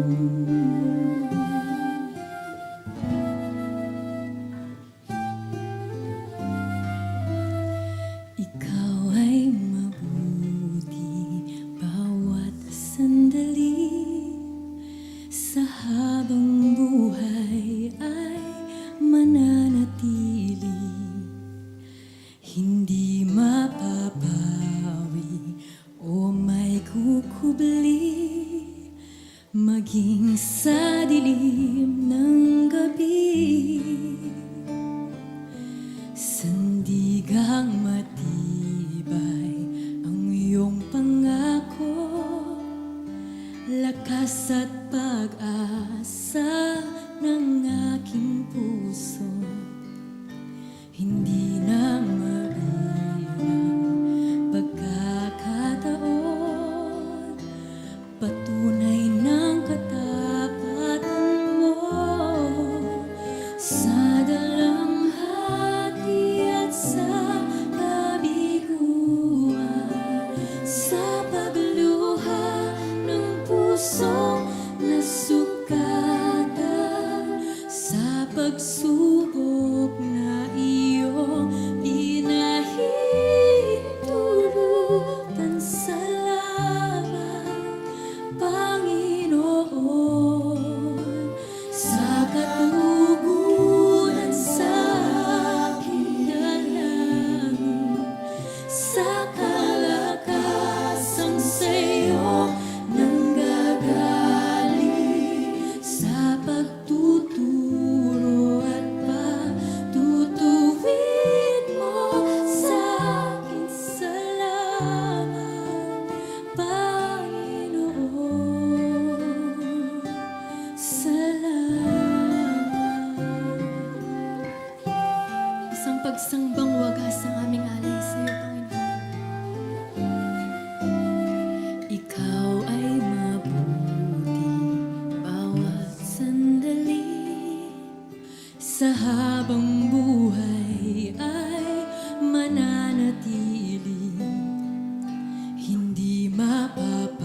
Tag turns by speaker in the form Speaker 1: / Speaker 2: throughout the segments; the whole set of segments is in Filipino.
Speaker 1: Ikaw ay mabuti bawat sandali, sa habang buhay ay mananatili. Hindi mapapawi o may kukubli, maging sa dilim ng gabi. Sandigang matibay ang iyong pangako, lakas at pag-asa ng aking puso. Hindi na mabilang pagkakataon, patunay ng katapatan mo. Sa dalamhati at sa kabiguan, sa pagluha ng pusong nasugatan, sa pagsubok na iyong pinahintulutan. Salamat, Panginoon, sa katugunan sa aking dalangin, sa kalakasang sa'yo nanggagaling, sa pagtuturo at pagtutuwid mo sa akin. Salamat, Panginoon, salamat. Isang pagsangbang wagas ang aming alay sa iyo, Panginoon. Ikaw ay mabuti bawat sandali, sa habang buhay ay mananatili. Hindi mapapawi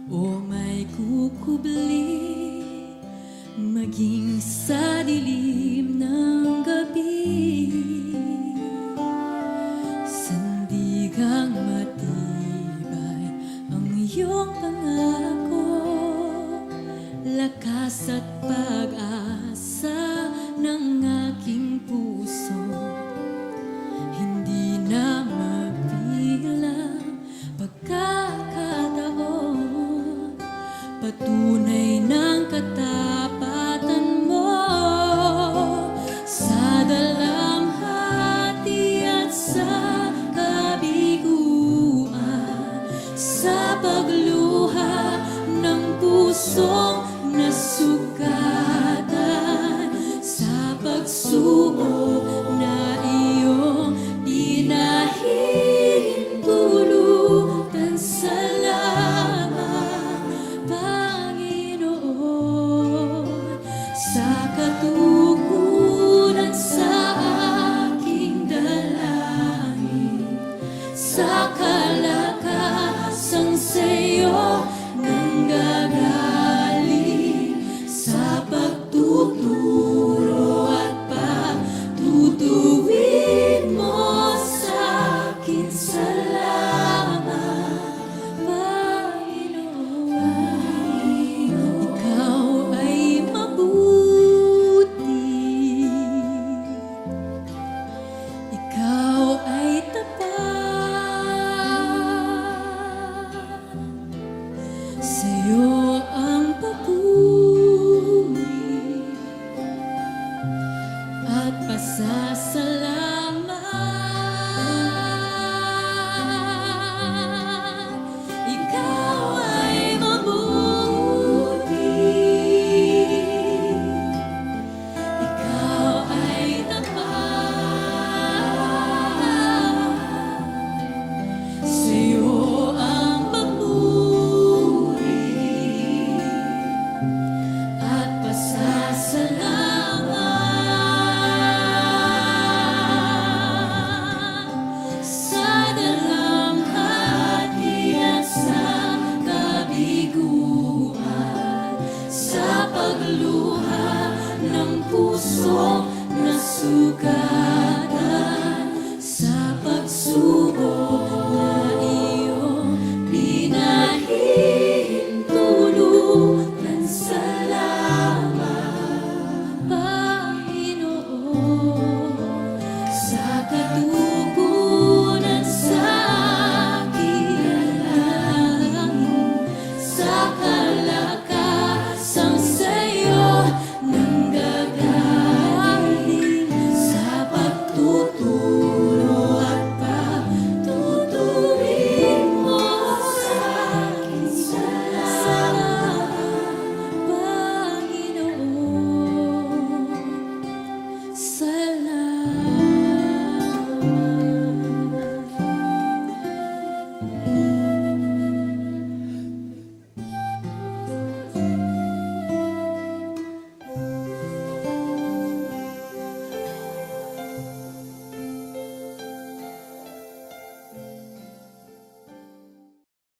Speaker 1: o may kukubli, maging sa dilim ng gabi. Sandigang matibay ang iyong pangako, lakas at pag-asa ng aking puso. Hindi na mabilang pagkakataon, patunay ng katapatan mo. Sa dalamhati at sa kabiguan, sa pagluha ng pusong nasugatan,